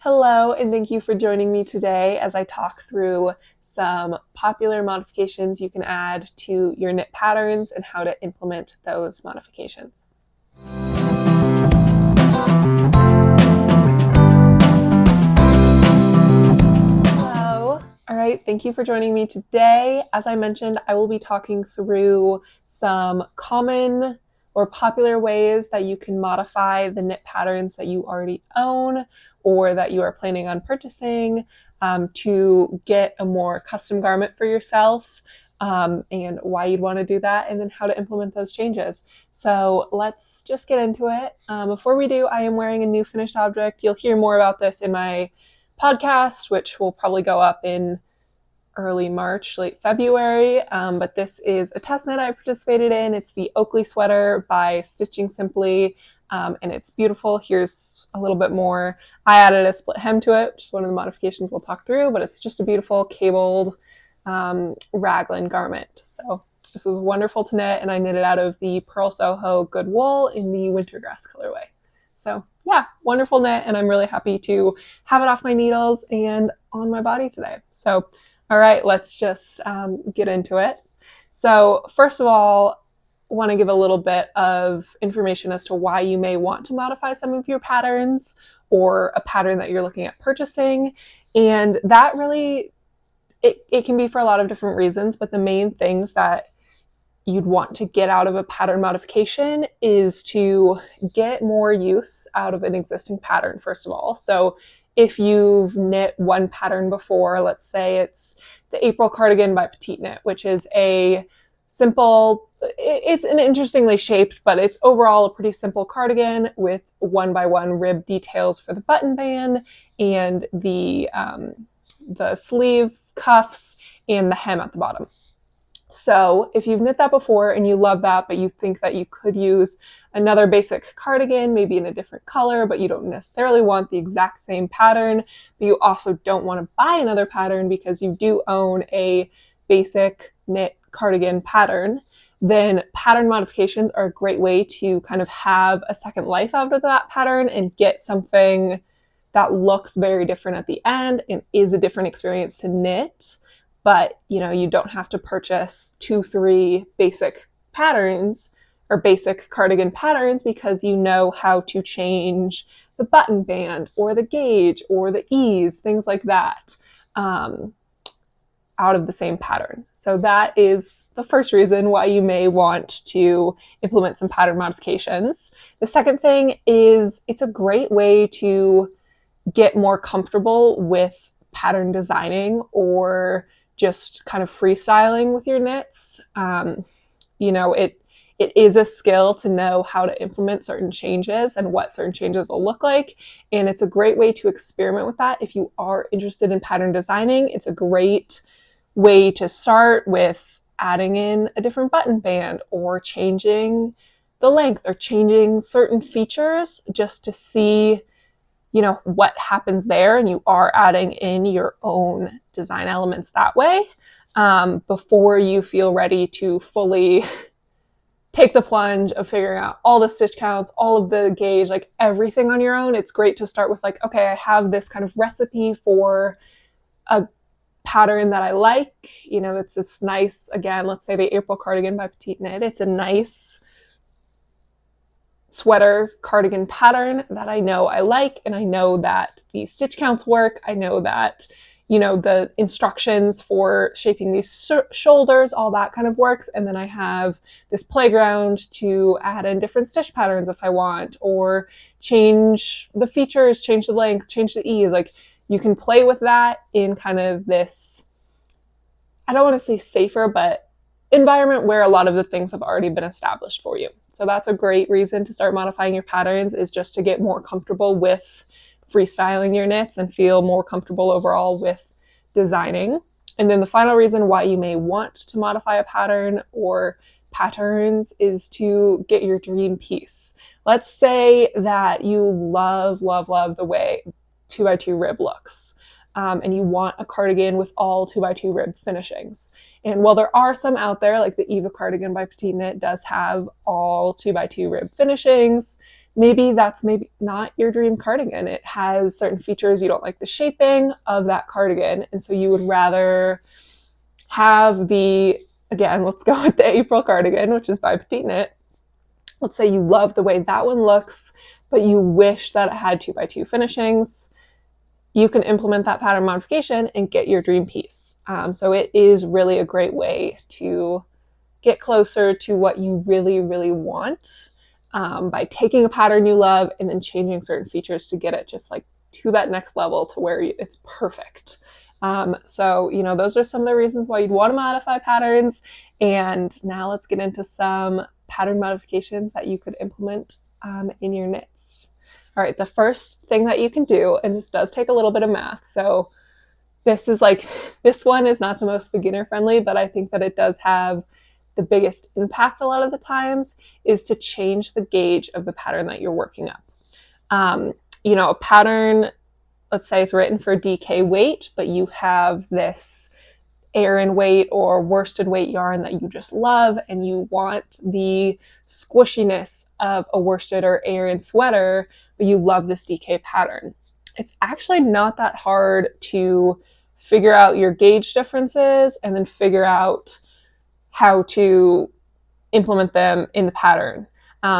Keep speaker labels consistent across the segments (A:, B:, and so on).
A: Hello, and thank you for joining me today as I talk through some popular modifications you can add to your knit patterns and how to implement those modifications. Hello. All right, thank you for joining me today. As I mentioned, I will be talking through some common or popular ways that you can modify the knit patterns that you already own or that you are planning on purchasing to get a more custom garment for yourself, and why you'd want to do that, and then how to implement those changes. So let's just get into it. Before we do, I am wearing a new finished object. You'll hear more about this in my podcast, which will probably go up in early March, late February. But this is a test knit I participated in. It's the Oakley sweater by Stitching Simply, and it's beautiful. Here's a little bit more. I added a split hem to it, which is one of the modifications we'll talk through, but it's just a beautiful cabled raglan garment. So this was wonderful to knit, and I knit it out of the Pearl Soho Good Wool in the Wintergrass colorway. So yeah, wonderful knit, and I'm really happy to have it off my needles and on my body today. So all right, let's just get into it. So first of all, I want to give a little bit of information as to why you may want to modify some of your patterns or a pattern that you're looking at purchasing. And that really, it can be for a lot of different reasons, but the main things that you'd want to get out of a pattern modification is to get more use out of an existing pattern, first of all. So if you've knit one pattern before, let's say it's the April cardigan by Petite Knit, which is a simple, it's an interestingly shaped, but it's overall a pretty simple cardigan with 1x1 rib details for the button band and the sleeve cuffs and the hem at the bottom. So if you've knit that before and you love that, but you think that you could use another basic cardigan, maybe in a different color, but you don't necessarily want the exact same pattern, but you also don't want to buy another pattern because you do own a basic knit cardigan pattern, then pattern modifications are a great way to kind of have a second life out of that pattern and get something that looks very different at the end and is a different experience to knit. But, you don't have to purchase 2-3 basic patterns or basic cardigan patterns because you know how to change the button band or the gauge or the ease, things like that, out of the same pattern. So that is the first reason why you may want to implement some pattern modifications. The second thing is it's a great way to get more comfortable with pattern designing or just kind of freestyling with your knits. It is a skill to know how to implement certain changes and what certain changes will look like. And it's a great way to experiment with that. If you are interested in pattern designing, it's a great way to start with adding in a different button band or changing the length or changing certain features just to see what happens there, and you are adding in your own design elements that way before you feel ready to fully take the plunge of figuring out all the stitch counts, all of the gauge, like everything on your own. It's great to start with okay, I have this kind of recipe for a pattern that I like. It's this nice, again, let's say the April cardigan by Petite Knit. It's a nice sweater cardigan pattern that I know I like, and I know that the stitch counts work. I know that, the instructions for shaping these shoulders, all that kind of works. And then I have this playground to add in different stitch patterns if I want, or change the features, change the length, change the ease. Like you can play with that in kind of this, I don't want to say safer, but environment where a lot of the things have already been established for you. So that's a great reason to start modifying your patterns, is just to get more comfortable with freestyling your knits and feel more comfortable overall with designing. And then the final reason why you may want to modify a pattern or patterns is to get your dream piece. Let's say that you love, love, love the way 2x2 rib looks. And you want a cardigan with all 2x2 rib finishings. And while there are some out there, like the Eva cardigan by Petite Knit does have all 2x2 rib finishings, maybe that's maybe not your dream cardigan. It has certain features. You don't like the shaping of that cardigan, and so you would rather have again, let's go with the April cardigan, which is by Petite Knit. Let's say you love the way that one looks, but you wish that it had 2x2 finishings. You can implement that pattern modification and get your dream piece. So it is really a great way to get closer to what you really, really want by taking a pattern you love and then changing certain features to get it just like to that next level to where it's perfect. So, those are some of the reasons why you'd want to modify patterns. And now let's get into some pattern modifications that you could implement in your knits. All right, the first thing that you can do, and this does take a little bit of math, so this one is not the most beginner friendly, but I think that it does have the biggest impact a lot of the times, is to change the gauge of the pattern that you're working up. A pattern, let's say it's written for DK weight, but you have this Aran weight or worsted weight yarn that you just love, and you want the squishiness of a worsted or Aran sweater, but you love this DK pattern. It's actually not that hard to figure out your gauge differences and then figure out how to implement them in the pattern.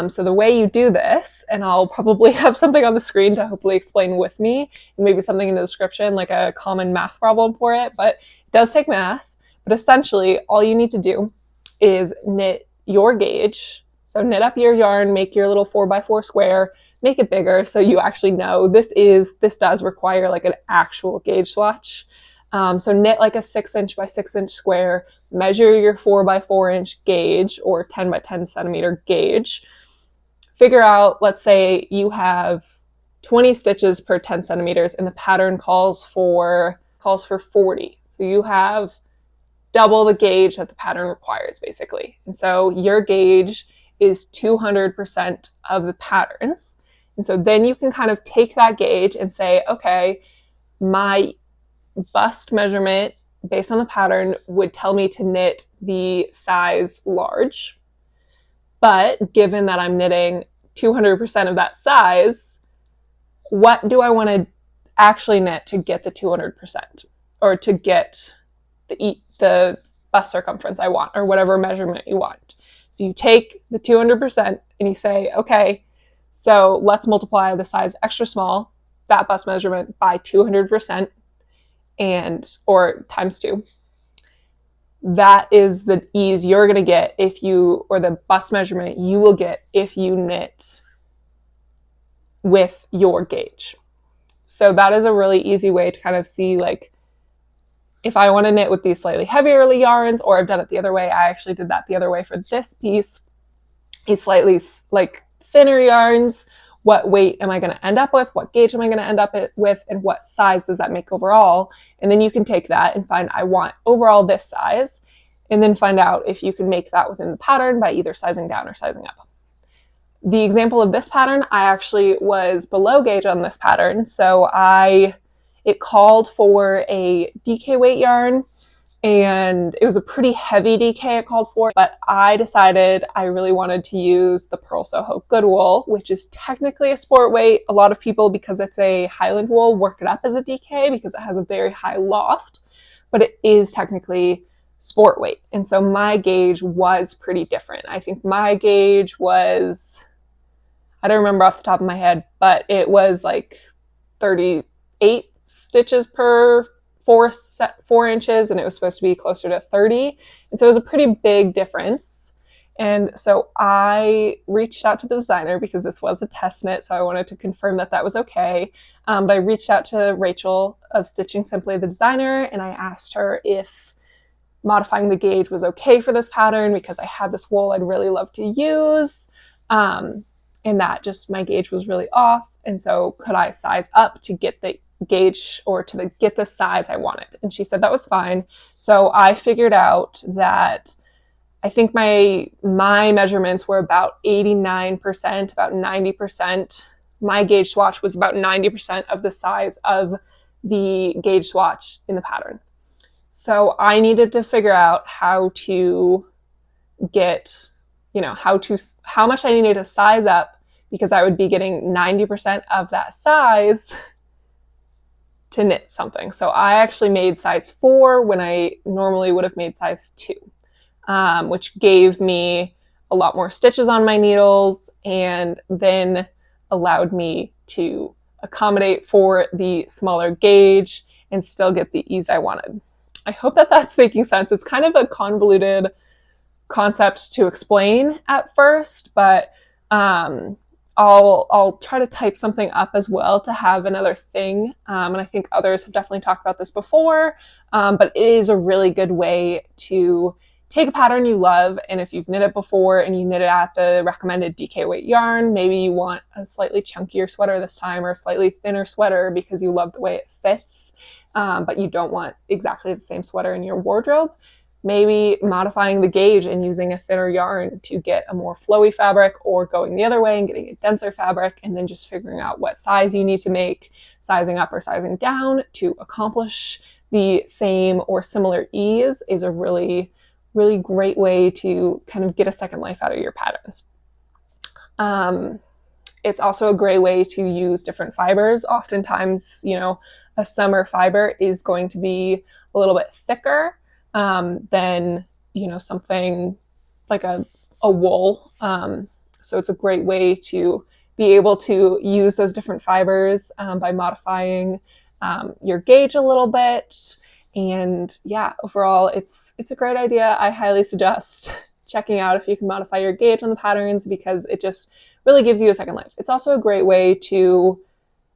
A: So the way you do this, and I'll probably have something on the screen to hopefully explain with me, and maybe something in the description, like a common math problem for it, but it does take math. But essentially, all you need to do is knit your gauge. So knit up your yarn, make your little 4x4 square, make it bigger so you actually know this does require like an actual gauge swatch. So knit like a 6" by 6" square, measure your 4x4" gauge or 10x10 centimeter gauge. Figure out, let's say you have 20 stitches per 10 centimeters and the pattern calls for 40. So you have double the gauge that the pattern requires, basically. And so your gauge is 200% of the patterns. And so then you can kind of take that gauge and say, okay, my bust measurement based on the pattern would tell me to knit the size large. But given that I'm knitting 200% of that size, what do I want to actually knit to get the 200% or to get the bust circumference I want, or whatever measurement you want? So you take the 200% and you say, okay, so let's multiply the size extra small, that bust measurement, by 200%, or times 2. That is the ease you're going to get or the bust measurement you will get if you knit with your gauge. So that is a really easy way to kind of see, like, if I want to knit with these slightly heavier yarns, or I've done it the other way. I actually did that the other way for this piece, is slightly like thinner yarns. What weight am I going to end up with? What gauge am I going to end up with? And what size does that make overall? And then you can take that and find, I want overall this size, and then find out if you can make that within the pattern by either sizing down or sizing up. The example of this pattern, I actually was below gauge on this pattern. So it called for a DK weight yarn, and it was a pretty heavy DK it called for, but I decided I really wanted to use the Purl Soho Good Wool, which is technically a sport weight. A lot of people, because it's a Highland wool, work it up as a DK because it has a very high loft, but it is technically sport weight. And so my gauge was pretty different. I think my gauge was, I don't remember off the top of my head, but it was like 38 stitches per 4 inches, and it was supposed to be closer to 30. And so it was a pretty big difference. And so I reached out to the designer because this was a test knit, so I wanted to confirm that that was okay. But I reached out to Rachel of Stitching Simply, the designer, and I asked her if modifying the gauge was okay for this pattern because I had this wool I'd really love to use. And that just my gauge was really off. And so could I size up to get the gauge or to get the size I wanted? And she said that was fine. So I figured out that I think my measurements were about 89%, about 90%. My gauge swatch was about 90% of the size of the gauge swatch in the pattern. So I needed to figure out how to get, how much I needed to size up because I would be getting 90% of that size to knit something. So I actually made size 4 when I normally would have made size 2, which gave me a lot more stitches on my needles and then allowed me to accommodate for the smaller gauge and still get the ease I wanted. I hope that that's making sense. It's kind of a convoluted concept to explain at first, but I'll try to type something up as well to have another thing. And I think others have definitely talked about this before, but it is a really good way to take a pattern you love, and if you've knit it before and you knit it at the recommended DK weight yarn, maybe you want a slightly chunkier sweater this time or a slightly thinner sweater because you love the way it fits, but you don't want exactly the same sweater in your wardrobe. Maybe modifying the gauge and using a thinner yarn to get a more flowy fabric, or going the other way and getting a denser fabric, and then just figuring out what size you need to make, sizing up or sizing down to accomplish the same or similar ease is a really great way to kind of get a second life out of your patterns. It's also a great way to use different fibers. Oftentimes, a summer fiber is going to be a little bit thicker than, something like a wool. So it's a great way to be able to use those different fibers by modifying your gauge a little bit. And yeah, overall, it's a great idea. I highly suggest checking out if you can modify your gauge on the patterns, because it just really gives you a second life. It's also a great way to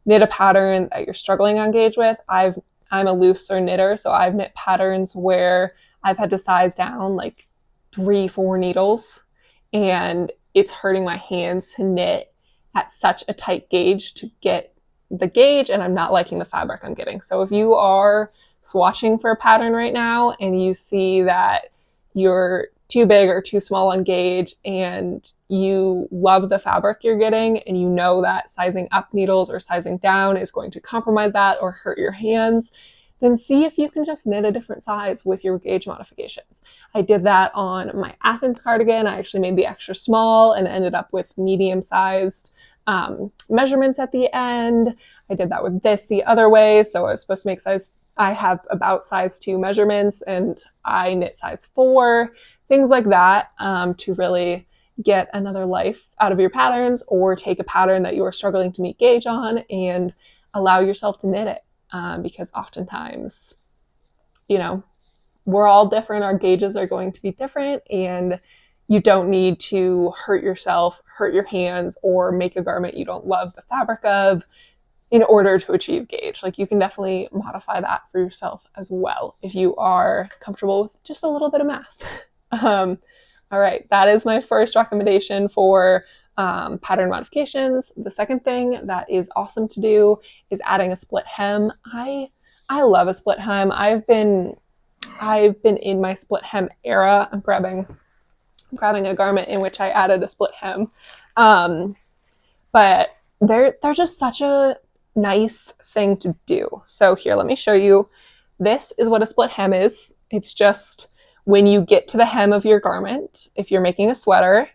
A: knit a pattern that you're struggling on gauge with. I'm a looser knitter, so I've knit patterns where I've had to size down like 3-4 needles, and it's hurting my hands to knit at such a tight gauge to get the gauge, and I'm not liking the fabric I'm getting. So if you are swatching for a pattern right now and you see that you're too big or too small on gauge and you love the fabric you're getting, and you know that sizing up needles or sizing down is going to compromise that or hurt your hands, then see if you can just knit a different size with your gauge modifications. I did that on my Athens cardigan. I actually made the extra small and ended up with medium-sized measurements at the end. I did that with this the other way. So I was supposed to make I have about size 2 measurements and I knit size 4, things like that, to really get another life out of your patterns, or take a pattern that you are struggling to meet gauge on and allow yourself to knit it. Because oftentimes, we're all different. Our gauges are going to be different, and you don't need to hurt yourself, hurt your hands, or make a garment you don't love the fabric of in order to achieve gauge. Like, you can definitely modify that for yourself as well if you are comfortable with just a little bit of math. All right, that is my first recommendation for pattern modifications. The second thing that is awesome to do is adding a split hem. I love a split hem. I've been in my split hem era. I'm grabbing a garment in which I added a split hem, but they're just such a nice thing to do. So here, let me show you. This is what a split hem is. It's just when you get to the hem of your garment, if you're making a sweater,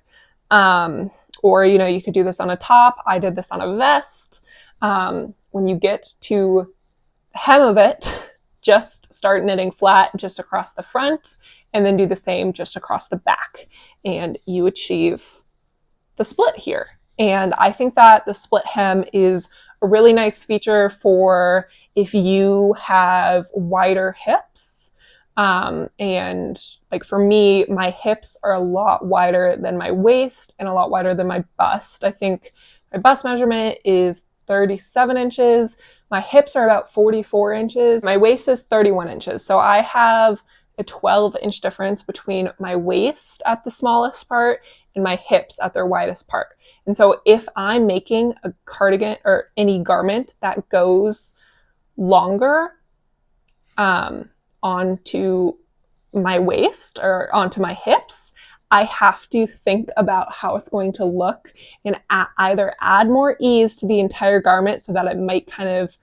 A: or, you could do this on a top. I did this on a vest. When you get to the hem of it, just start knitting flat just across the front, and then do the same just across the back, and you achieve the split here. And I think that the split hem is a really nice feature for if you have wider hips. And like for me, my hips are a lot wider than my waist and a lot wider than my bust. I think my bust measurement is 37 inches. My hips are about 44 inches. My waist is 31 inches. So I have a 12-inch difference between my waist at the smallest part and my hips at their widest part. And so if I'm making a cardigan or any garment that goes longer, onto my waist or onto my hips, I have to think about how it's going to look and either add more ease to the entire garment so that it might kind of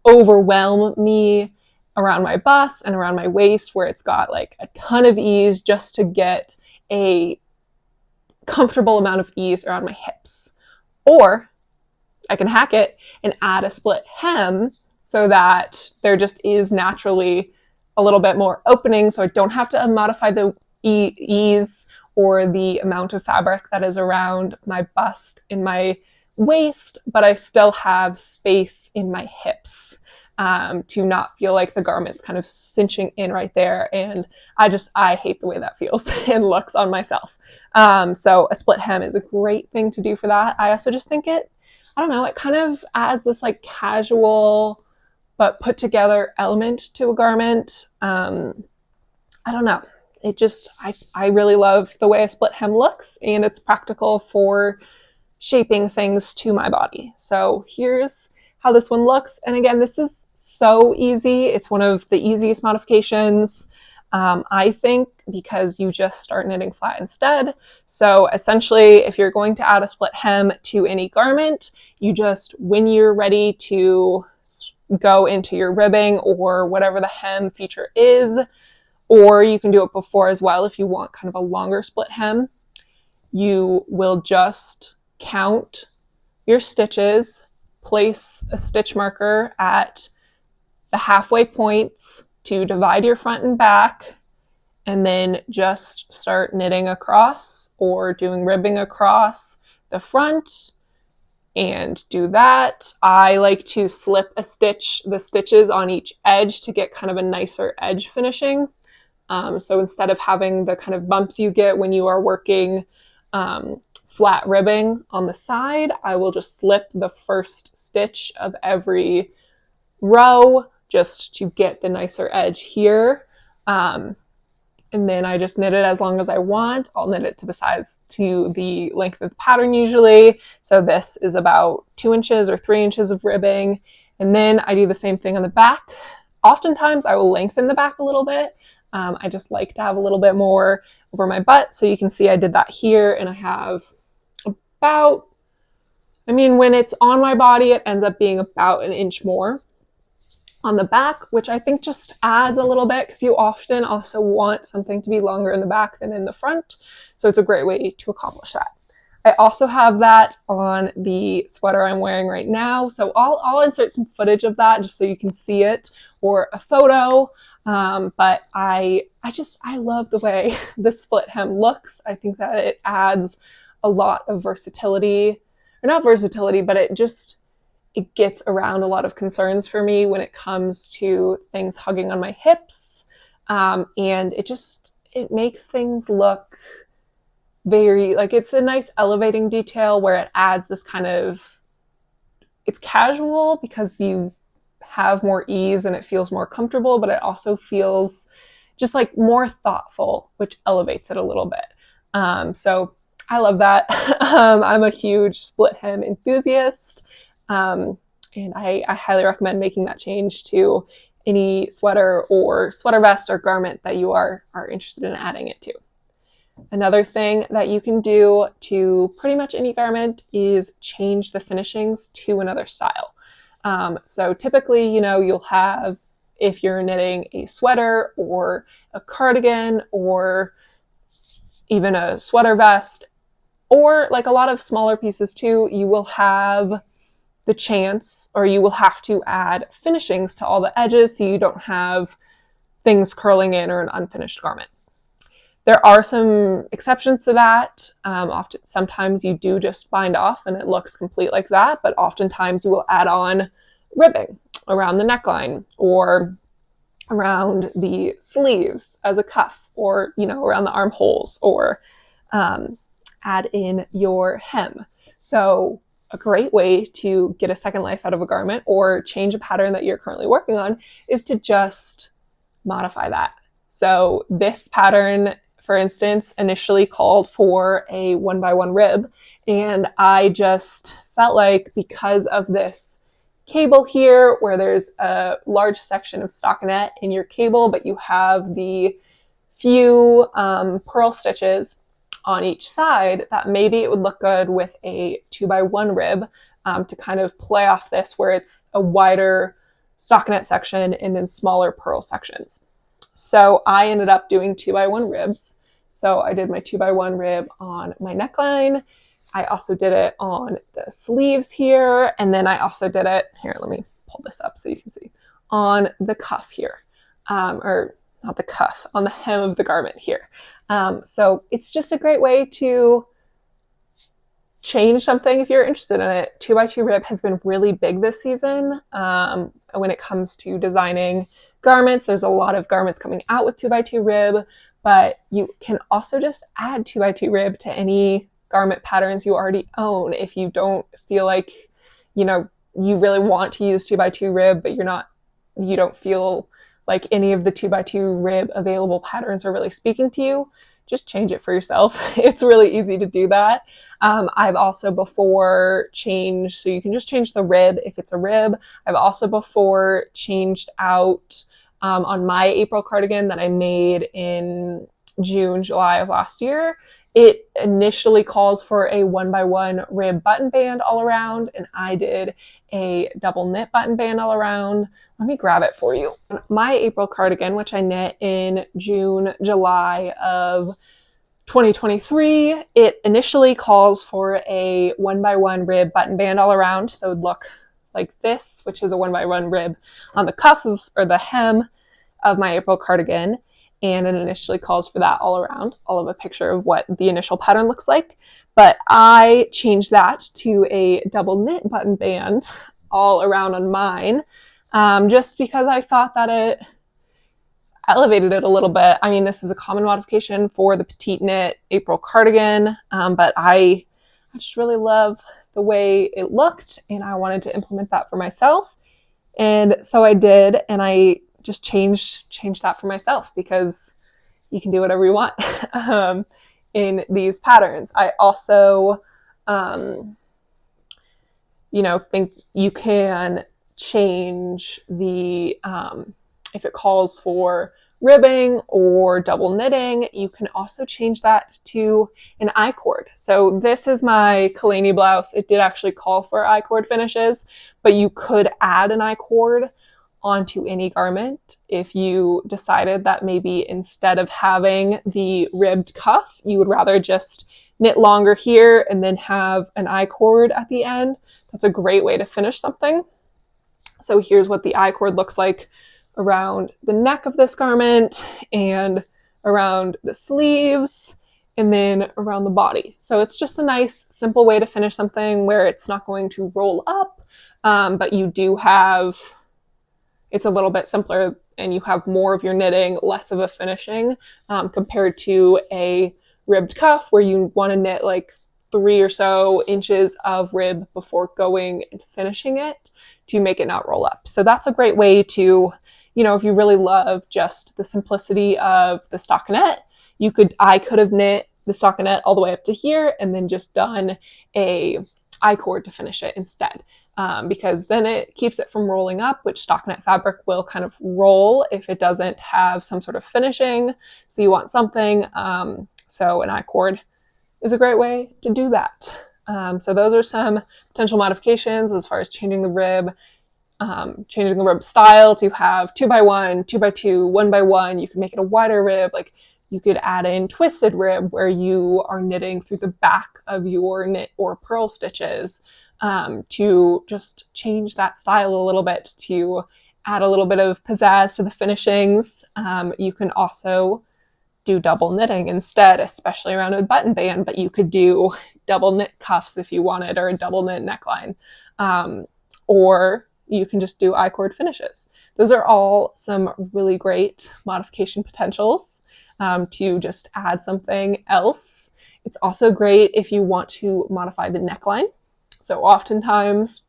A: overwhelm me around my bust and around my waist, where it's got like a ton of ease, just to get a comfortable amount of ease around my hips. Or I can hack it and add a split hem so that there just is naturally a little bit more opening, so I don't have to modify the ease or the amount of fabric that is around my bust and my waist, but I still have space in my hips to not feel like the garment's kind of cinching in right there. And I hate the way that feels and looks on myself. So a split hem is a great thing to do for that. I also just think I don't know, it kind of adds this like casual but put together element to a garment. I don't know. I really love the way a split hem looks, and it's practical for shaping things to my body. So here's how this one looks. And again, this is so easy. It's one of the easiest modifications, I think, because you just start knitting flat instead. So essentially, if you're going to add a split hem to any garment, you just, when you're ready to go into your ribbing or whatever the hem feature is, or you can do it before as well if you want kind of a longer split hem, you will just count your stitches, place a stitch marker at the halfway points to divide your front and back, and then just start knitting across or doing ribbing across the front and do that. I like to slip the stitches on each edge to get kind of a nicer edge finishing. So instead of having the kind of bumps you get when you are working flat ribbing on the side, I will just slip the first stitch of every row just to get the nicer edge here. And then I just knit it as long as I want. I'll knit it to the length of the pattern usually. So this is about 2 inches or 3 inches of ribbing. And then I do the same thing on the back. Oftentimes I will lengthen the back a little bit. I just like to have a little bit more over my butt. So you can see I did that here, and I have when it's on my body, it ends up being about an inch more on the back, which I think just adds a little bit because you often also want something to be longer in the back than in the front. So it's a great way to accomplish that. I also have that on the sweater I'm wearing right now. So I'll insert some footage of that just so you can see it, or a photo. But I love the way the split hem looks. I think that it adds a lot of versatility, or not versatility, but it gets around a lot of concerns for me when it comes to things hugging on my hips. And it makes things look very, like, it's a nice elevating detail where it adds this kind of, it's casual because you have more ease and it feels more comfortable, but it also feels just like more thoughtful, which elevates it a little bit. So I love that. I'm a huge split hem enthusiast. And I highly recommend making that change to any sweater or sweater vest or garment that you are interested in adding it to. Another thing that you can do to pretty much any garment is change the finishings to another style. So typically, you'll have, if you're knitting a sweater or a cardigan or even a sweater vest, or like a lot of smaller pieces too, you will have the chance, or you will have to add finishings to all the edges so you don't have things curling in or an unfinished garment. There are some exceptions to that. Sometimes you do just bind off and it looks complete like that, but oftentimes you will add on ribbing around the neckline or around the sleeves as a cuff, or around the armholes, or add in your hem. So a great way to get a second life out of a garment or change a pattern that you're currently working on is to just modify that. So this pattern, for instance, initially called for a 1x1 rib, and I just felt like, because of this cable here where there's a large section of stockinette in your cable, but you have the few purl stitches on each side, that maybe it would look good with a 2x1 rib to kind of play off this, where it's a wider stockinette section and then smaller purl sections. So I ended up doing 2x1 ribs. So I did my 2x1 rib on my neckline. I also did it on the sleeves here, and then I also did it, here, let me pull this up so you can see, on the cuff here, or not the cuff, on the hem of the garment here. So it's just a great way to change something if you're interested in it. 2x2 rib has been really big this season when it comes to designing garments. There's a lot of garments coming out with 2x2 rib, but you can also just add 2x2 rib to any garment patterns you already own. If you don't feel like, you really want to use 2x2 rib, but you don't feel like any of the 2x2 rib available patterns are really speaking to you, just change it for yourself. It's really easy to do that. I've also before changed, so you can just change the rib if it's a rib. I've also before changed out on my April cardigan that I made in June, July of last year. It initially calls for a 1x1 rib button band all around, and I did a double knit button band all around. Let me grab it for you. My April cardigan, which I knit in June, July of 2023, it initially calls for a 1x1 rib button band all around. So it would look like this, which is a 1x1 rib on the cuff or the hem of my April cardigan. And it initially calls for that all around. I'll have a picture of what the initial pattern looks like. But I changed that to a double knit button band all around on mine, just because I thought that it elevated it a little bit. I mean, this is a common modification for the petite knit April cardigan, but I just really love the way it looked, and I wanted to implement that for myself. And so I did, and I just changed that for myself, because you can do whatever you want in these patterns. I also, think you can change the, if it calls for ribbing or double knitting, you can also change that to an I-cord. So this is my Kalani blouse. It did actually call for I-cord finishes, but you could add an I-cord onto any garment if you decided that maybe instead of having the ribbed cuff, you would rather just knit longer here and then have an I-cord at the end. That's a great way to finish something. So here's what the I-cord looks like around the neck of this garment and around the sleeves and then around the body. So it's just a nice, simple way to finish something where it's not going to roll up, but you do have, it's a little bit simpler and you have more of your knitting, less of a finishing, compared to a ribbed cuff where you want to knit like 3 or so inches of rib before going and finishing it to make it not roll up. So that's a great way to, if you really love just the simplicity of the stockinette, I could have knit the stockinette all the way up to here and then just done a I-cord to finish it instead. Because then it keeps it from rolling up, which stockinette fabric will kind of roll if it doesn't have some sort of finishing. So you want something. So an I-cord is a great way to do that. So those are some potential modifications as far as changing the rib style to have 2x1, 2x2, 1x1. You can make it a wider rib. Like you could add in twisted rib where you are knitting through the back of your knit or purl stitches, to just change that style a little bit, to add a little bit of pizzazz to the finishings. You can also do double knitting instead, especially around a button band, but you could do double knit cuffs if you wanted, or a double knit neckline. Or you can just do I-cord finishes. Those are all some really great modification potentials, to just add something else. It's also great if you want to modify the neckline. So oftentimes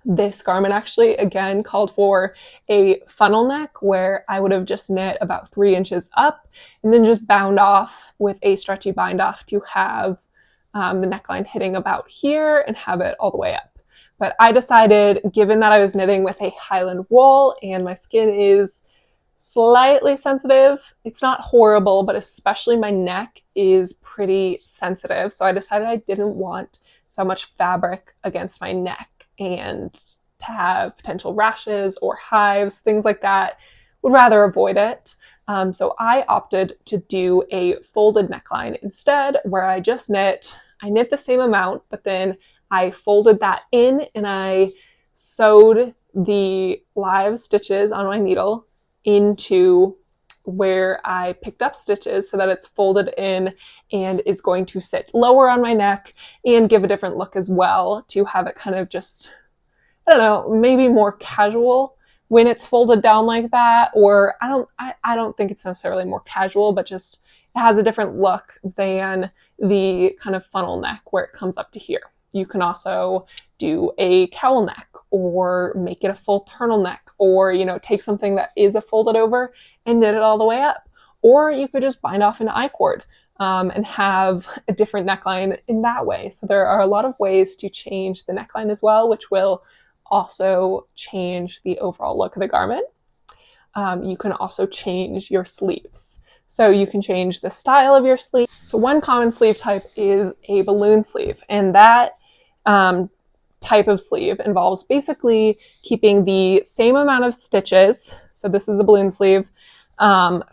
A: this garment actually, again, called for a funnel neck where I would have just knit about 3 inches up and then just bound off with a stretchy bind off to have the neckline hitting about here and have it all the way up. But I decided, given that I was knitting with a Highland wool and my skin is slightly sensitive, it's not horrible, but especially my neck is pretty sensitive. So I decided I didn't want so much fabric against my neck and to have potential rashes or hives, things like that. Would rather avoid it. So I opted to do a folded neckline instead, where I just knit, I knit the same amount, but then I folded that in and I sewed the live stitches on my needle into where I picked up stitches so that it's folded in and is going to sit lower on my neck and give a different look as well, to have it kind of just, I don't know, maybe more casual when it's folded down like that. Or I don't think it's necessarily more casual, but just it has a different look than the kind of funnel neck where it comes up to here. You can also do a cowl neck or make it a full turtleneck, or, you know, take something that is a folded over and knit it all the way up. Or you could just bind off an I-cord and have a different neckline in that way. So there are a lot of ways to change the neckline as well, which will also change the overall look of the garment. You can also change your sleeves. So you can change the style of your sleeve. So one common sleeve type is a balloon sleeve, and that type of sleeve involves basically keeping the same amount of stitches. So this is a balloon sleeve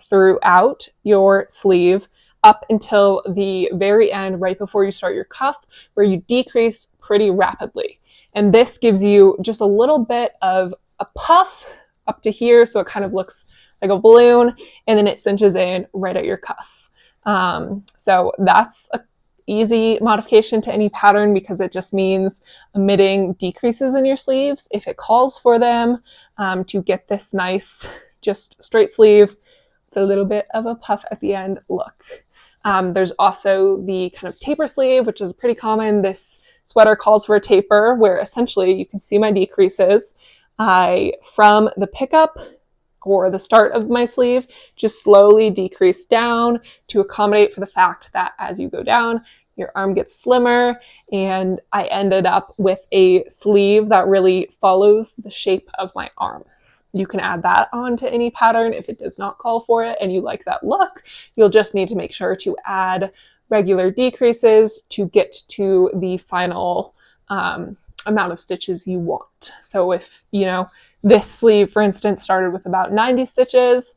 A: throughout your sleeve up until the very end, right before you start your cuff, where you decrease pretty rapidly. And this gives you just a little bit of a puff up to here, so it kind of looks like a balloon, and then it cinches in right at your cuff. So that's a easy modification to any pattern, because it just means omitting decreases in your sleeves if it calls for them, to get this nice, just straight sleeve with a little bit of a puff at the end look. There's also the kind of taper sleeve, which is pretty common. This sweater calls for a taper, where essentially you can see my decreases. From the pickup or the start of my sleeve, just slowly decrease down to accommodate for the fact that as you go down, your arm gets slimmer, and I ended up with a sleeve that really follows the shape of my arm. You can add that on to any pattern if it does not call for it and you like that look. You'll just need to make sure to add regular decreases to get to the final amount of stitches you want. So if, you know, this sleeve, for instance, started with about 90 stitches,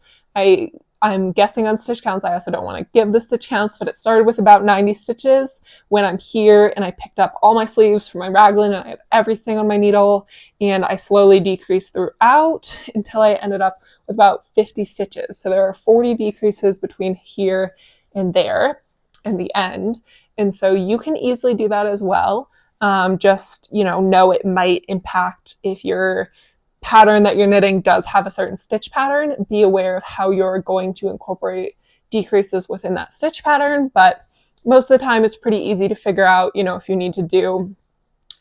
A: I'm guessing on stitch counts. I also don't want to give the stitch counts, but it started with about 90 stitches when I'm here, and I picked up all my sleeves from my raglan, and I have everything on my needle, and I slowly decreased throughout until I ended up with about 50 stitches. So there are 40 decreases between here and there and the end. And so you can easily do that as well. Just, you know it might impact if your pattern that you're knitting does have a certain stitch pattern. Be aware of how you're going to incorporate decreases within that stitch pattern. But most of the time it's pretty easy to figure out, if you need to do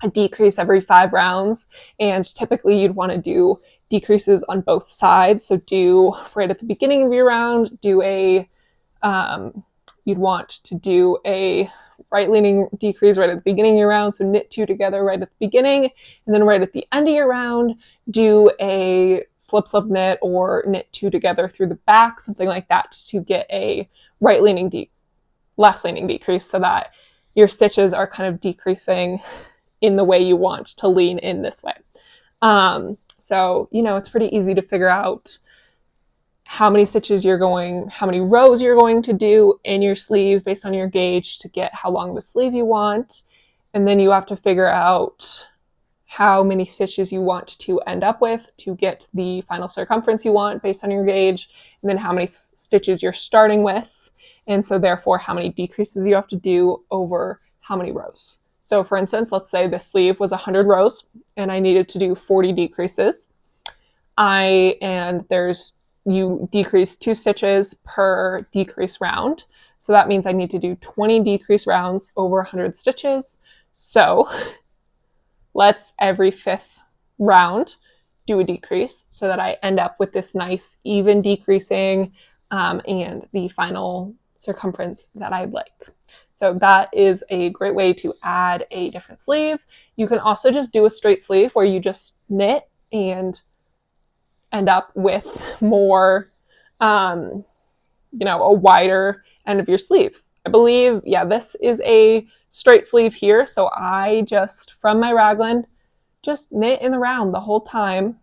A: a decrease every 5 rounds, and typically you'd want to do decreases on both sides. So do right at the beginning of your round, you'd want to do a right-leaning decrease right at the beginning of your round, so knit 2 together right at the beginning, and then right at the end of your round, do a slip knit or knit 2 together through the back, something like that, to get a right-leaning left-leaning decrease, so that your stitches are kind of decreasing in the way you want to lean in this way. So, it's pretty easy to figure out how many rows you're going to do in your sleeve based on your gauge to get how long of a sleeve you want. And then you have to figure out how many stitches you want to end up with to get the final circumference you want based on your gauge, and then how many stitches you're starting with. And so therefore how many decreases you have to do over how many rows. So for instance, let's say this sleeve was 100 rows and I needed to do 40 decreases. You decrease 2 stitches per decrease round. So that means I need to do 20 decrease rounds over 100 stitches. So let's every 5th round do a decrease so that I end up with this nice even decreasing and the final circumference that I'd like. So that is a great way to add a different sleeve. You can also just do a straight sleeve where you just knit and end up with more, a wider end of your sleeve. I believe, this is a straight sleeve here. So I just, from my raglan, just knit in the round the whole time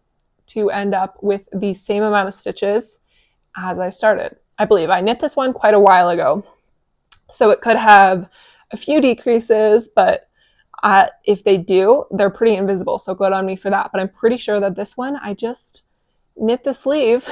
A: to end up with the same amount of stitches as I started. I believe I knit this one quite a while ago, so it could have a few decreases, but if they do, they're pretty invisible, so good on me for that. But I'm pretty sure that this one, I just knit the sleeve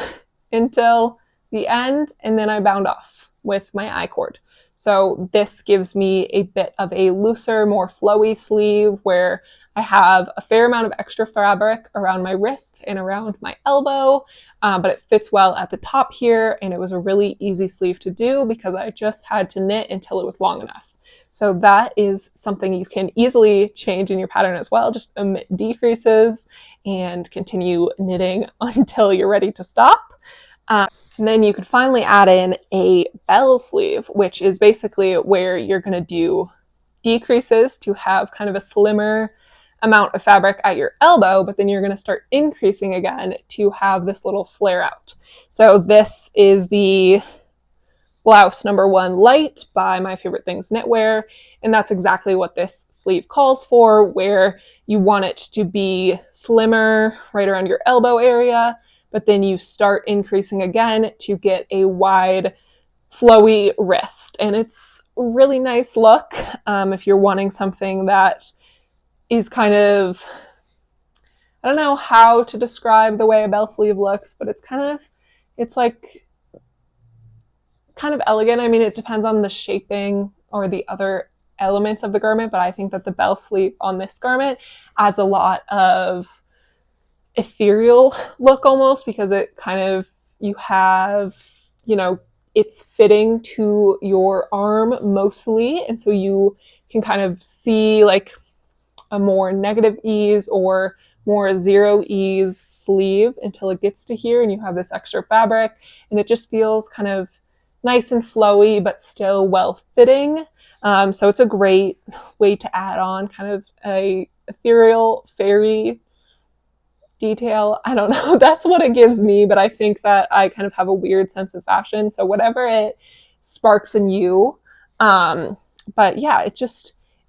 A: until the end, and then I bound off with my I-cord. So this gives me a bit of a looser, more flowy sleeve where I have a fair amount of extra fabric around my wrist and around my elbow, but it fits well at the top here, and it was a really easy sleeve to do because I just had to knit until it was long enough. So that is something you can easily change in your pattern as well. Just omit decreases and continue knitting until you're ready to stop. And then you could finally add in a bell sleeve, which is basically where you're going to do decreases to have kind of a slimmer amount of fabric at your elbow, but then you're going to start increasing again to have this little flare out. So this is the blouse number 1 light by My Favorite Things Knitwear, and that's exactly what this sleeve calls for, where you want it to be slimmer right around your elbow area, but then you start increasing again to get a wide, flowy wrist. And it's a really nice look if you're wanting something that is kind of, I don't know how to describe the way a bell sleeve looks, but it's like kind of elegant. I mean, it depends on the shaping or the other elements of the garment, but I think that the bell sleeve on this garment adds a lot of ethereal look almost, because it kind of, you have, it's fitting to your arm mostly, and so you can kind of see like a more negative ease or more zero ease sleeve until it gets to here and you have this extra fabric, and it just feels kind of nice and flowy but still well fitting. So it's a great way to add on kind of a ethereal fairy detail. I don't know. That's what it gives me, but I think that I kind of have a weird sense of fashion, so whatever it sparks in you. But yeah,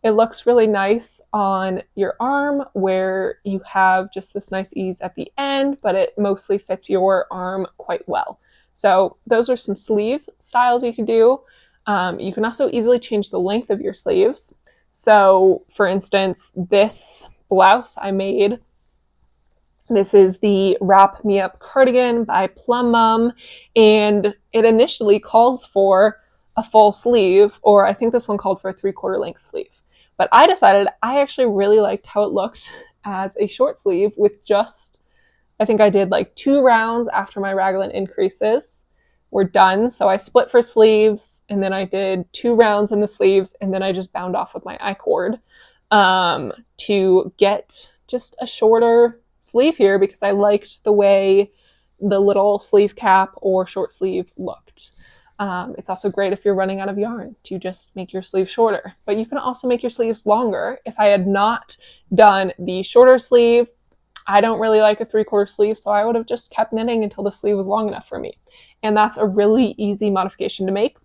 A: it looks really nice on your arm where you have just this nice ease at the end, but it mostly fits your arm quite well. So those are some sleeve styles you can do. You can also easily change the length of your sleeves. So for instance, this blouse I made, this is the Wrap Me Up cardigan by Plum Mum, and it initially calls for a full sleeve, or I think this one called for a 3/4 length sleeve. But I decided I actually really liked how it looked as a short sleeve with just, I think I did like 2 rounds after my raglan increases were done. So I split for sleeves, and then I did 2 rounds in the sleeves, and then I just bound off with my I-cord to get just a shorter sleeve here, because I liked the way the little sleeve cap or short sleeve looked. It's also great if you're running out of yarn to just make your sleeve shorter, but you can also make your sleeves longer. If I had not done the shorter sleeve, I don't really like a 3/4 sleeve, so I would have just kept knitting until the sleeve was long enough for me. And that's a really easy modification to make.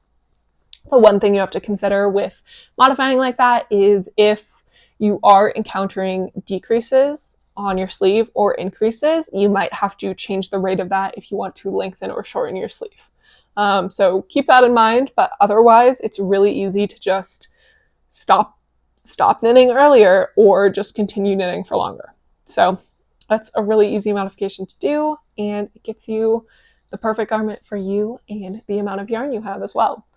A: The one thing you have to consider with modifying like that is if you are encountering decreases on your sleeve or increases, you might have to change the rate of that if you want to lengthen or shorten your sleeve. So keep that in mind, but otherwise it's really easy to just stop knitting earlier or just continue knitting for longer. So that's a really easy modification to do, and it gets you the perfect garment for you and the amount of yarn you have as well.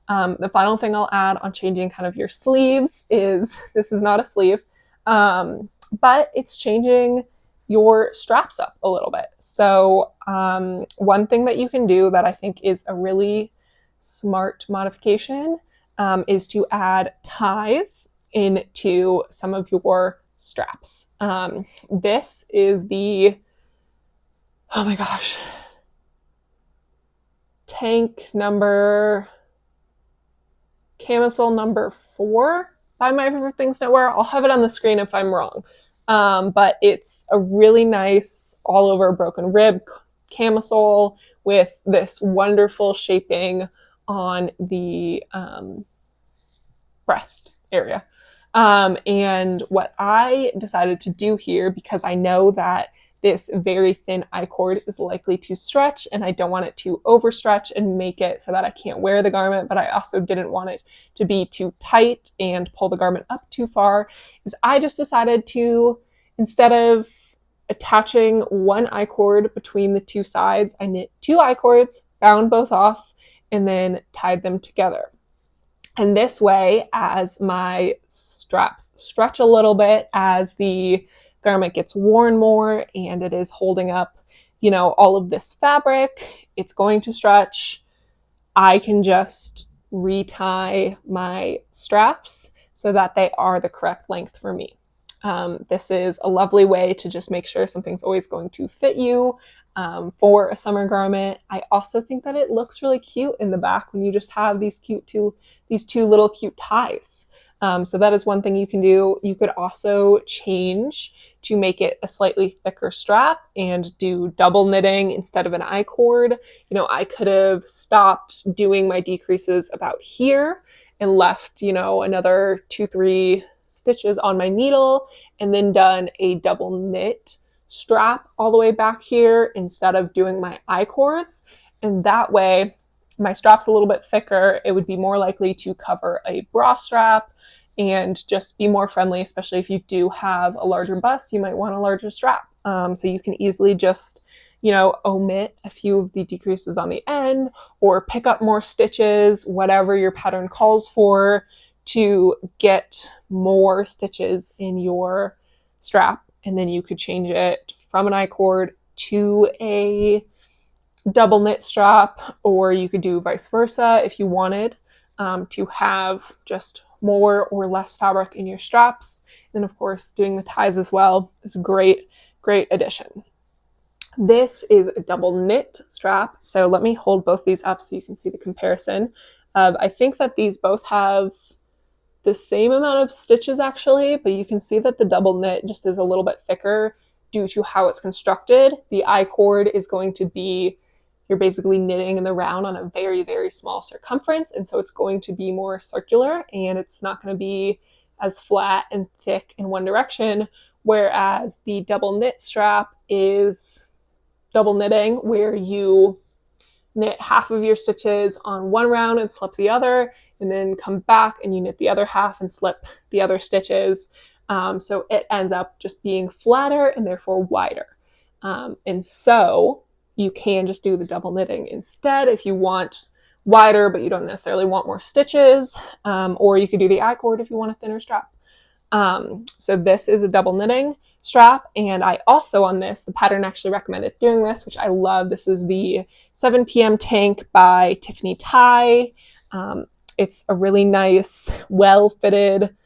A: The final thing I'll add on changing kind of your sleeves is, this is not a sleeve, but it's changing your straps up a little bit. So one thing that you can do that I think is a really smart modification is to add ties into some of your straps. This is the, oh my gosh, camisole number 4 by My Favorite Things Knitwear. I'll have it on the screen if I'm wrong. But it's a really nice all over broken rib camisole with this wonderful shaping on the breast area. And what I decided to do here, because I know that this very thin I-cord is likely to stretch, and I don't want it to overstretch and make it so that I can't wear the garment, but I also didn't want it to be too tight and pull the garment up too far, is I just decided to, instead of attaching one I-cord between the two sides, I knit two I-cords, bound both off, and then tied them together. And this way, as my straps stretch a little bit, as the garment gets worn more and it is holding up, all of this fabric, it's going to stretch. I can just retie my straps so that they are the correct length for me. This is a lovely way to just make sure something's always going to fit you for a summer garment. I also think that it looks really cute in the back when you just have these two little cute ties. So that is one thing you can do. You could also change to make it a slightly thicker strap and do double knitting instead of an I-cord. I could have stopped doing my decreases about here and left, another 2-3 stitches on my needle and then done a double knit strap all the way back here instead of doing my I-cords. And that way, my strap's a little bit thicker. It would be more likely to cover a bra strap and just be more friendly, especially if you do have a larger bust, you might want a larger strap. So you can easily just, omit a few of the decreases on the end or pick up more stitches, whatever your pattern calls for, to get more stitches in your strap. And then you could change it from an I-cord to a double knit strap, or you could do vice versa if you wanted to have just more or less fabric in your straps. And then of course, doing the ties as well is a great addition. This is a double knit strap. So let me hold both these up so you can see the comparison. I think that these both have the same amount of stitches actually, but you can see that the double knit just is a little bit thicker due to how it's constructed. The I-cord is going to be, you're basically knitting in the round on a very, very small circumference, and so it's going to be more circular and it's not going to be as flat and thick in one direction, whereas the double knit strap is double knitting where you knit half of your stitches on one round and slip the other, and then come back and you knit the other half and slip the other stitches. So it ends up just being flatter and therefore wider. And so you can just do the double knitting instead if you want wider, but you don't necessarily want more stitches, or you could do the I-cord if you want a thinner strap. So this is a double knitting strap, and I also on this, the pattern actually recommended doing this, which I love. This is the 7 p.m. tank by Tiffany Ty. It's a really nice, well-fitted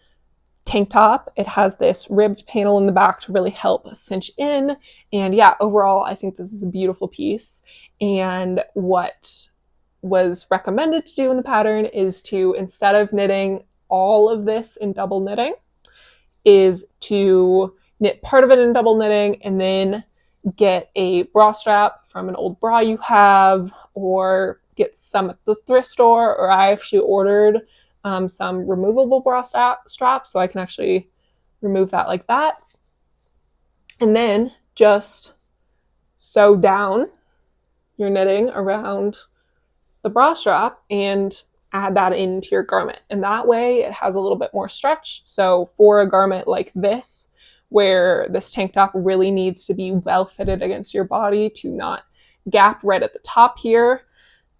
A: tank top. It has this ribbed panel in the back to really help cinch in. And yeah, overall, I think this is a beautiful piece. And what was recommended to do in the pattern is to, instead of knitting all of this in double knitting, is to knit part of it in double knitting and then get a bra strap from an old bra you have, or get some at the thrift store, or I actually ordered some removable bra straps so I can actually remove that like that. And then just sew down your knitting around the bra strap and add that into your garment. And that way it has a little bit more stretch. So for a garment like this, where this tank top really needs to be well fitted against your body to not gap right at the top here,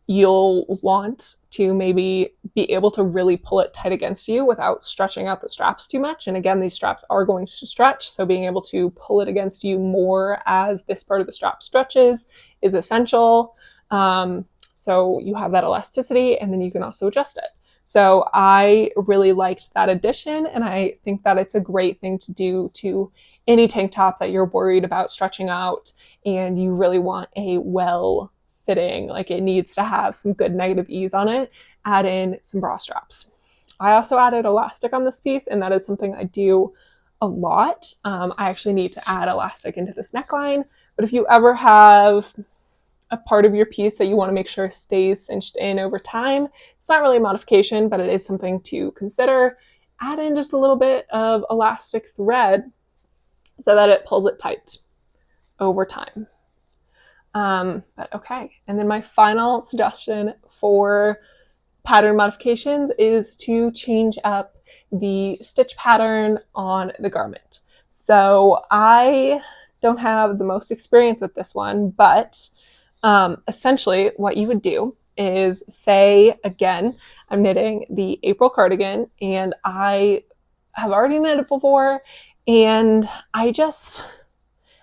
A: you'll want to maybe be able to really pull it tight against you without stretching out the straps too much. And again, these straps are going to stretch, so being able to pull it against you more as this part of the strap stretches is essential. So you have that elasticity, and then you can also adjust it. So I really liked that addition, and I think that it's a great thing to do to any tank top that you're worried about stretching out and you really want a well fitting, like it needs to have some good negative ease on it. Add in some bra straps. I also added elastic on this piece, and that is something I do a lot. I actually need to add elastic into this neckline, but if you ever have a part of your piece that you want to make sure stays cinched in over time, it's not really a modification, but it is something to consider. Add in just a little bit of elastic thread so that it pulls it tight. over time. But okay. And then my final suggestion for pattern modifications is to change up the stitch pattern on the garment. So I don't have the most experience with this one, but essentially what you would do is say, again, I'm knitting the April cardigan and I have already knitted before, and I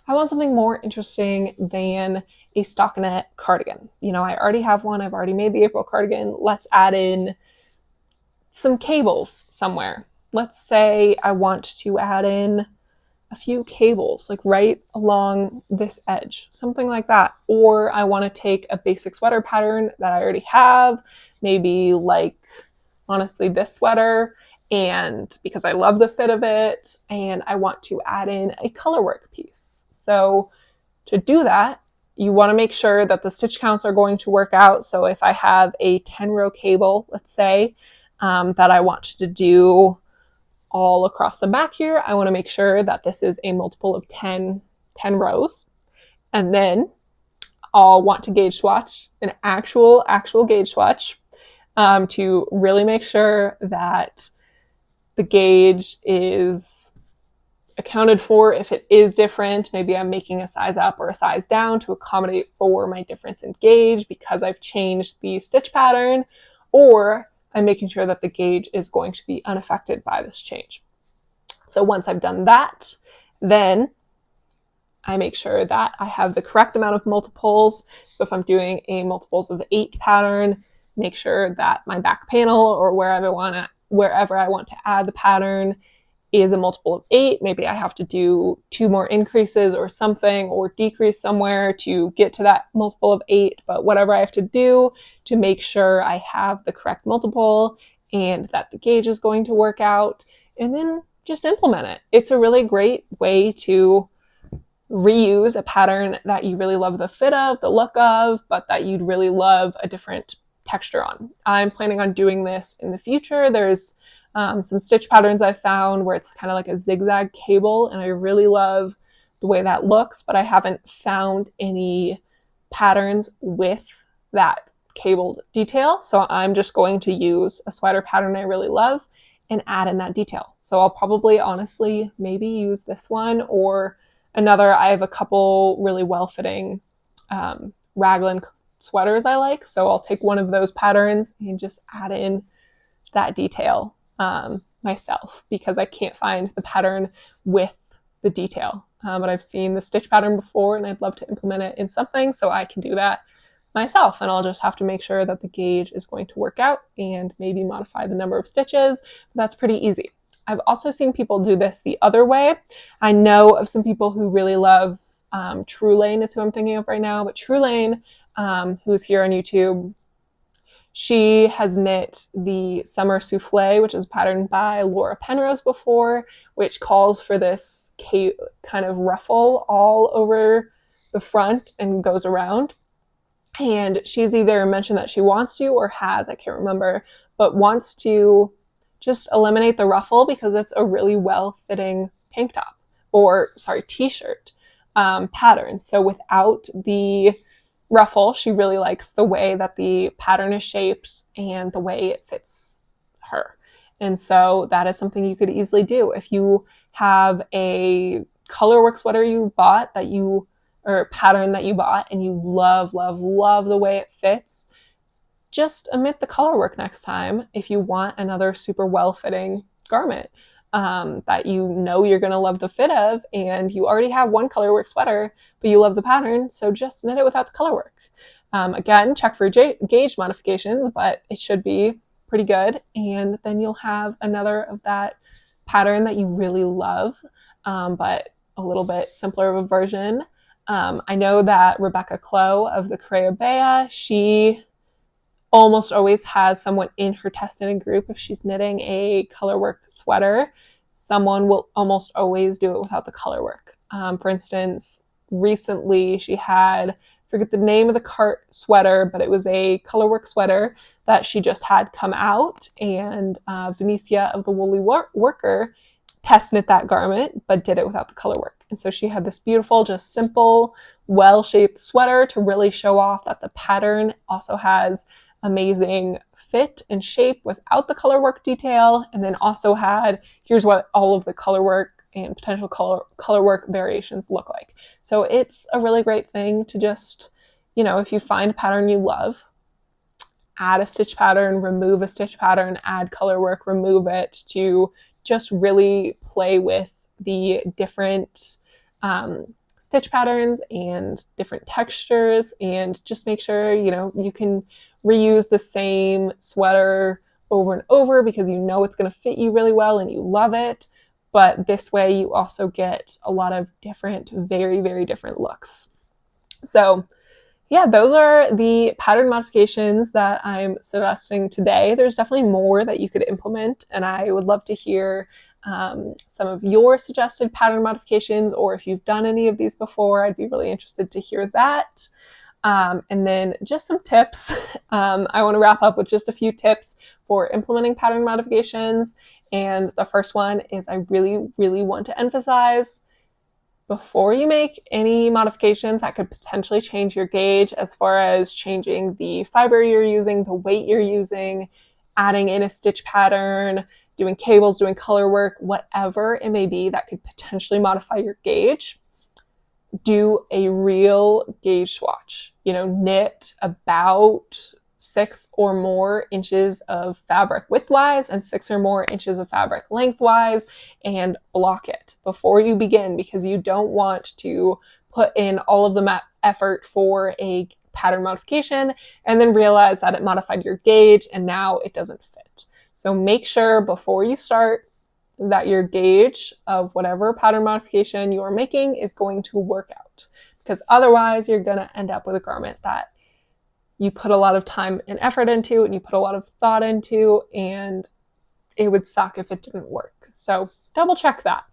A: want something more interesting than a stockinette cardigan. I already have one. I've already made the April cardigan. Let's add in some cables somewhere. Let's say I want to add in a few cables, like right along this edge, something like that. Or I want to take a basic sweater pattern that I already have, maybe like, honestly, this sweater, and because I love the fit of it, and I want to add in a colorwork piece. So to do that, you want to make sure that the stitch counts are going to work out. So if I have a 10-row cable, let's say, that I want to do all across the back here, I want to make sure that this is a multiple of 10 rows. And then I'll want to gauge swatch, an actual gauge swatch, to really make sure that the gauge is accounted for. If it is different, maybe I'm making a size up or a size down to accommodate for my difference in gauge because I've changed the stitch pattern, or I'm making sure that the gauge is going to be unaffected by this change. So once I've done that, then I make sure that I have the correct amount of multiples. So if I'm doing a multiples of 8 pattern, make sure that my back panel or wherever I want to add the pattern is a multiple of 8. Maybe I have to do 2 more increases or something, or decrease somewhere to get to that multiple of 8. But whatever I have to do to make sure I have the correct multiple and that the gauge is going to work out, and then just implement it. It's a really great way to reuse a pattern that you really love the fit of, the look of, but that you'd really love a different texture on. I'm planning on doing this in the future. There's some stitch patterns I found where it's kind of like a zigzag cable, and I really love the way that looks, but I haven't found any patterns with that cabled detail. So I'm just going to use a sweater pattern I really love and add in that detail. So I'll probably, honestly, maybe use this one or another. I have a couple really well-fitting raglan sweaters I like, so I'll take one of those patterns and just add in that detail myself, because I can't find the pattern with the detail. But I've seen the stitch pattern before and I'd love to implement it in something, so I can do that myself. And I'll just have to make sure that the gauge is going to work out and maybe modify the number of stitches. That's pretty easy. I've also seen people do this the other way. I know of some people who really love True Lane is who I'm thinking of right now, but True Lane, who's here on YouTube, she has knit the Summer Souffle, which is patterned by Laura Penrose before, which calls for this kind of ruffle all over the front and goes around. And she's either mentioned that she wants to or has, I can't remember, but wants to just eliminate the ruffle because it's a really well-fitting tank top t-shirt pattern. So without the ruffle, she really likes the way that the pattern is shaped and the way it fits her. And so that is something you could easily do. If you have a colorwork sweater you bought or pattern that you bought and you love the way it fits, just omit the colorwork next time if you want another super well-fitting garment that you're going to love the fit of, and you already have one colorwork sweater, but you love the pattern, so just knit it without the colorwork. Again, check for gauge modifications, but it should be pretty good, and then you'll have another of that pattern that you really love, but a little bit simpler of a version. I know that Rebecca Clow of the Creabea, she almost always has someone in her test knitting group. If she's knitting a colorwork sweater, someone will almost always do it without the colorwork. For instance, recently she had, I forget the name of the cart sweater, but it was a colorwork sweater that she just had come out, and Venetia of the Woolly Worker test knit that garment, but did it without the color work. And so she had this beautiful, just simple, well-shaped sweater to really show off that the pattern also has amazing fit and shape without the color work detail, and then also had, here's what all of the color work and potential color work variations look like. So it's a really great thing to just, if you find a pattern you love, add a stitch pattern, remove a stitch pattern, add color work, remove it, to just really play with the different stitch patterns and different textures, and just make sure, you can reuse the same sweater over and over because it's going to fit you really well and you love it. But this way you also get a lot of different, very, very different looks. So yeah, those are the pattern modifications that I'm suggesting today. There's definitely more that you could implement, and I would love to hear some of your suggested pattern modifications, or if you've done any of these before, I'd be really interested to hear that. And then just some tips. I want to wrap up with just a few tips for implementing pattern modifications. And the first one is, I really, really want to emphasize, before you make any modifications that could potentially change your gauge, as far as changing the fiber you're using, the weight you're using, adding in a stitch pattern, doing cables, doing color work, whatever it may be that could potentially modify your gauge, do a real gauge swatch. Knit about 6 or more inches of fabric widthwise and 6 or more inches of fabric lengthwise, and block it before you begin, because you don't want to put in all of the effort for a pattern modification and then realize that it modified your gauge and now it doesn't fit. So make sure before you start that your gauge of whatever pattern modification you're making is going to work out, because otherwise you're going to end up with a garment that you put a lot of time and effort into and you put a lot of thought into, and it would suck if it didn't work. So double check that.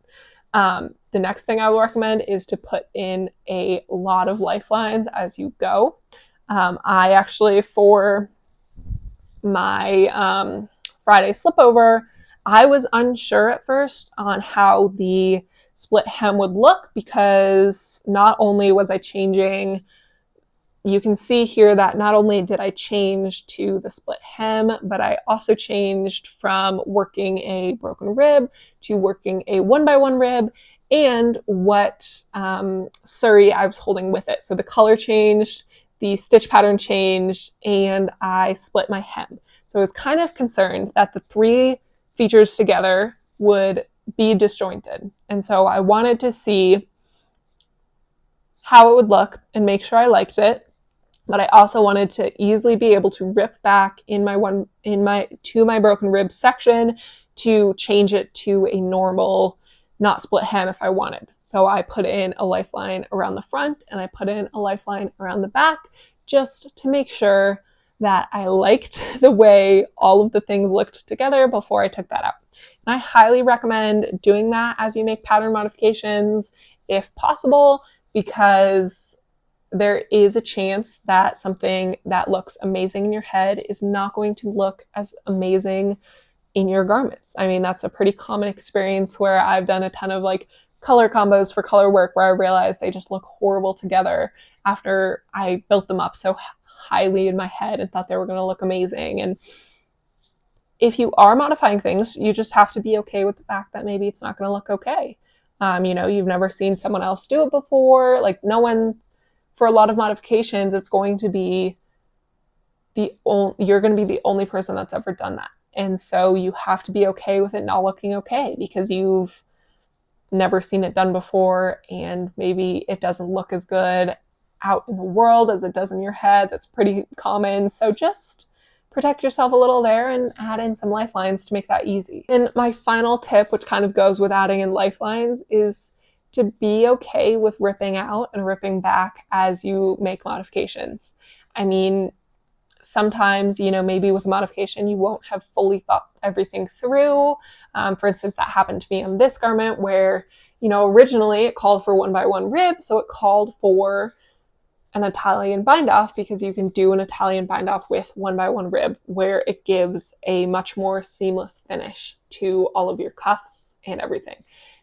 A: The next thing I will recommend is to put in a lot of lifelines as you go. I actually, for my Friday slipover, I was unsure at first on how the split hem would look, because not only was I changing, you can see here that not only did I change to the split hem, but I also changed from working a broken rib to working a 1x1 rib, and what suri I was holding with it. So the color changed, the stitch pattern changed, and I split my hem. So I was kind of concerned that the 3 features together would be disjointed. And so I wanted to see how it would look and make sure I liked it. But I also wanted to easily be able to rip back to my broken rib section to change it to a normal, not split hem if I wanted. So I put in a lifeline around the front and I put in a lifeline around the back, just to make sure that I liked the way all of the things looked together before I took that out. And I highly recommend doing that as you make pattern modifications, if possible, because there is a chance that something that looks amazing in your head is not going to look as amazing in your garments. I mean, that's a pretty common experience where I've done a ton of color combos for color work where I realized they just look horrible together after I built them up so highly in my head and thought they were going to look amazing. And if you are modifying things, you just have to be okay with the fact that maybe it's not going to look okay. You've never seen someone else do it before. No one, for a lot of modifications, it's going to be you're going to be the only person that's ever done that. And so you have to be okay with it not looking okay, because you've never seen it done before, and maybe it doesn't look as good out in the world as it does in your head. That's pretty common. So just protect yourself a little there and add in some lifelines to make that easy. And my final tip, which kind of goes with adding in lifelines, is to be okay with ripping out and ripping back as you make modifications. I mean, sometimes, maybe with a modification, you won't have fully thought everything through. For instance, that happened to me on this garment where, originally it called for 1x1 rib. So it called for an Italian bind off, because you can do an Italian bind off with 1x1 rib, where it gives a much more seamless finish to all of your cuffs and everything.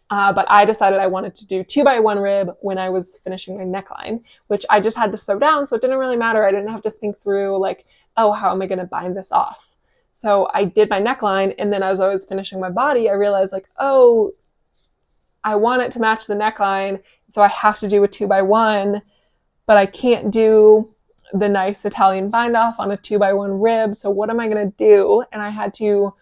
A: But I decided I wanted to do 2x1 rib when I was finishing my neckline, which I just had to sew down, so it didn't really matter. I didn't have to think through like, oh, how am I going to bind this off? So I did my neckline, and then as I was finishing my body, I realized like, oh, I want it to match the neckline, so I have to do a 2x1, but I can't do the nice Italian bind off on a 2x1 rib. So what am I going to do? And I had to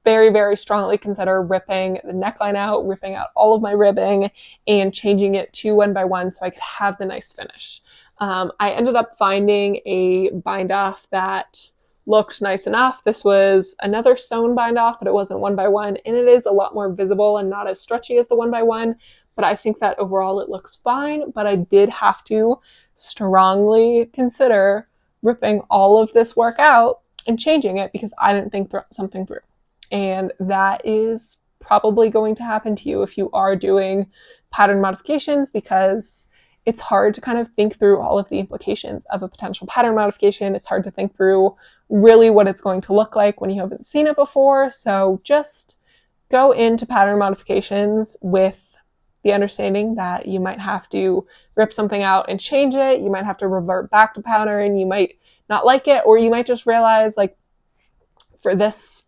A: very, very strongly consider ripping the neckline out, ripping out all of my ribbing, and changing it to 1x1 so I could have the nice finish. I ended up finding a bind off that looked nice enough. This was another sewn bind off, but it wasn't 1x1, and it is a lot more visible and not as stretchy as the 1x1. But I think that overall it looks fine. But I did have to strongly consider ripping all of this work out and changing it because I didn't think something through. And that is probably going to happen to you if you are doing pattern modifications, because it's hard to kind of think through all of the implications of a potential pattern modification. It's hard to think through really what it's going to look like when you haven't seen it before. So just go into pattern modifications with the understanding that you might have to rip something out and change it. You might have to revert back to pattern. You might not like it, or you might just realize, like for this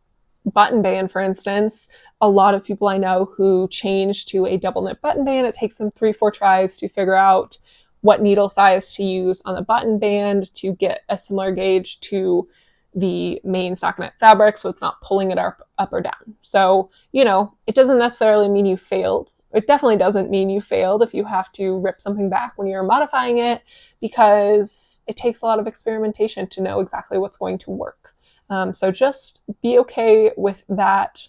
A: button band, for instance, a lot of people I know who change to a double knit button band, it takes them 3-4 tries to figure out what needle size to use on the button band to get a similar gauge to the main stockinette fabric, so it's not pulling it up or down. So, it doesn't necessarily mean you failed. It definitely doesn't mean you failed if you have to rip something back when you're modifying it, because it takes a lot of experimentation to know exactly what's going to work. So just be okay with that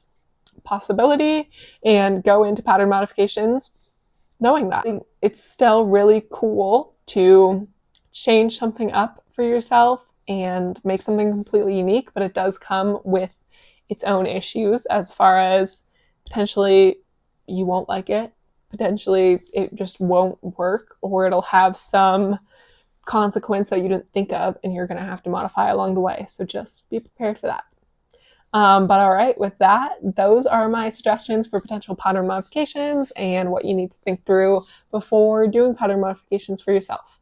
A: possibility and go into pattern modifications knowing that. It's still really cool to change something up for yourself and make something completely unique, but it does come with its own issues, as far as potentially you won't like it, potentially it just won't work, or it'll have some consequence that you didn't think of and you're going to have to modify along the way. So just be prepared for that. But all right, with that, those are my suggestions for potential pattern modifications and what you need to think through before doing pattern modifications for yourself.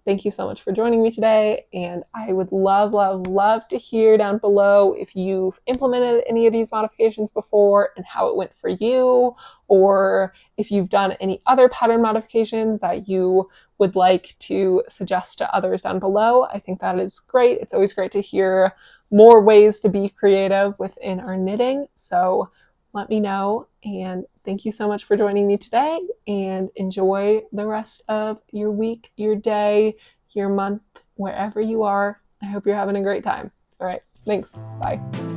A: Thank you so much for joining me today, and I would love, love, love to hear down below if you've implemented any of these modifications before and how it went for you, or if you've done any other pattern modifications that you would like to suggest to others down below. I think that is great. It's always great to hear more ways to be creative within our knitting. So let me know, and thank you so much for joining me today, and enjoy the rest of your week, your day, your month, wherever you are. I hope you're having a great time. All right, thanks. Bye.